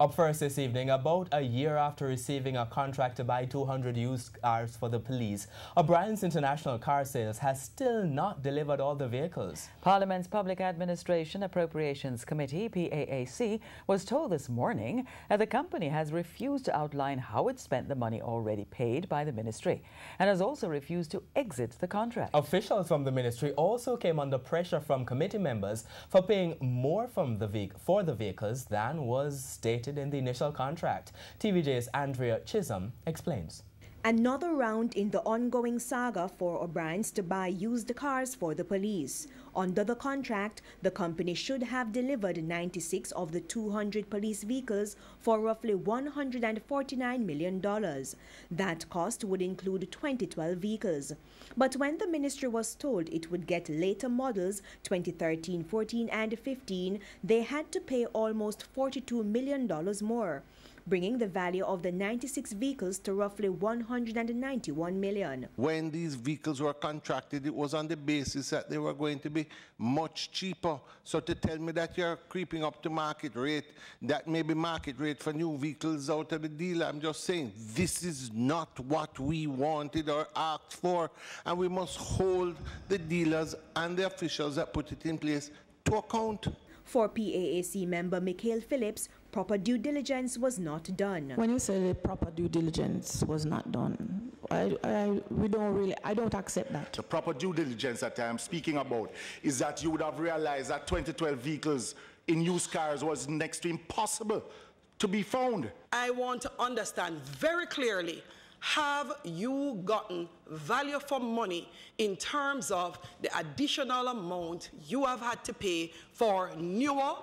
Up first this evening, about a year after receiving a contract to buy 200 used cars for the police, Obrien's International Car Sales has still not delivered all the vehicles. Parliament's Public Administration Appropriations Committee, PAAC, was told this morning that the company has refused to outline how it spent the money already paid by the ministry and has also refused to exit the contract. Officials from the ministry also came under pressure from committee members for paying more for the vehicles than was stated in the initial contract. TVJ's Andrea Chisholm explains. Another round in the ongoing saga for Obrien's to buy used cars for the police. Under the contract, the company should have delivered 96 of the 200 police vehicles for roughly $149 million. That cost would include 2012 vehicles. But when the ministry was told it would get later models 2013, 14 and 15, they had to pay almost $42 million more, bringing the value of the 96 vehicles to roughly $191 million. When these vehicles were contracted, it was on the basis that they were going to be much cheaper. So to tell me that you're creeping up to market rate, that may be market rate for new vehicles out of the deal, I'm just saying this is not what we wanted or asked for, and we must hold the dealers and the officials that put it in place to account. For PAAC member Mikhail Phillips, proper due diligence was not done. When you say the proper due diligence was not done, I don't accept that. The proper due diligence that I'm speaking about is that you would have realized that 2012 vehicles in used cars was next to impossible to be found. I want to understand very clearly, have you gotten value for money in terms of the additional amount you have had to pay for newer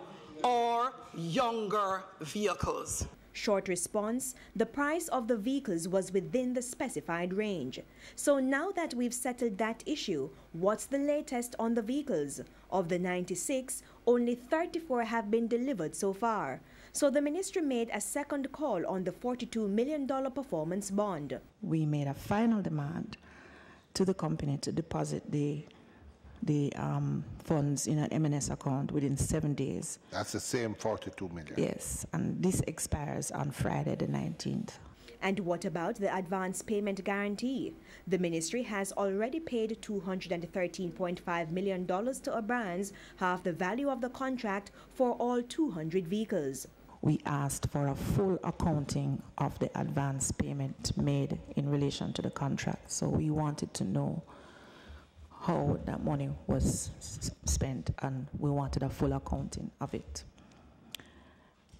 or younger vehicles? Short response, the price of the vehicles was within the specified range. So now that we've settled that issue, what's the latest on the vehicles? Of the 96, only 34 have been delivered so far. So the ministry made a second call on the $42 million performance bond. We made a final demand to the company to deposit the funds in an M&S account within 7 days. That's the same 42 million. Yes, and this expires on Friday the 19th. And what about the advance payment guarantee? The ministry has already paid $213.5 million to Obrien's, half the value of the contract for all 200 vehicles. We asked for a full accounting of the advance payment made in relation to the contract. So we wanted to know how that money was spent, and we wanted a full accounting of it.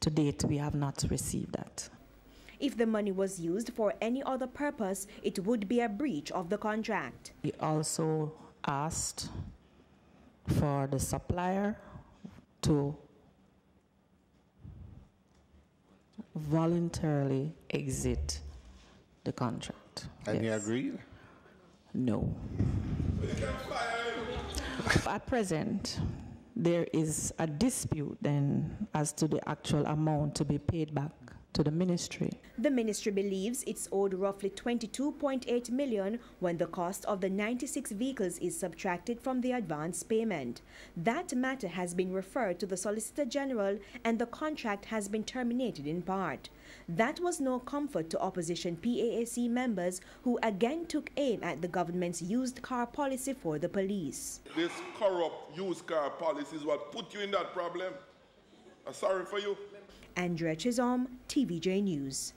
To date, we have not received that. If the money was used for any other purpose, it would be a breach of the contract. We also asked for the supplier to voluntarily exit the contract. And you agreed? No. At present, there is a dispute then as to the actual amount to be paid back to the ministry. The ministry believes it's owed roughly $22.8 million when the cost of the 96 vehicles is subtracted from the advance payment. That matter has been referred to the Solicitor General and the contract has been terminated in part. That was no comfort to opposition PAAC members who again took aim at the government's used car policy for the police. This corrupt used car policy is what put you in that problem. I'm sorry for you. Andrea Chisholm, TVJ News.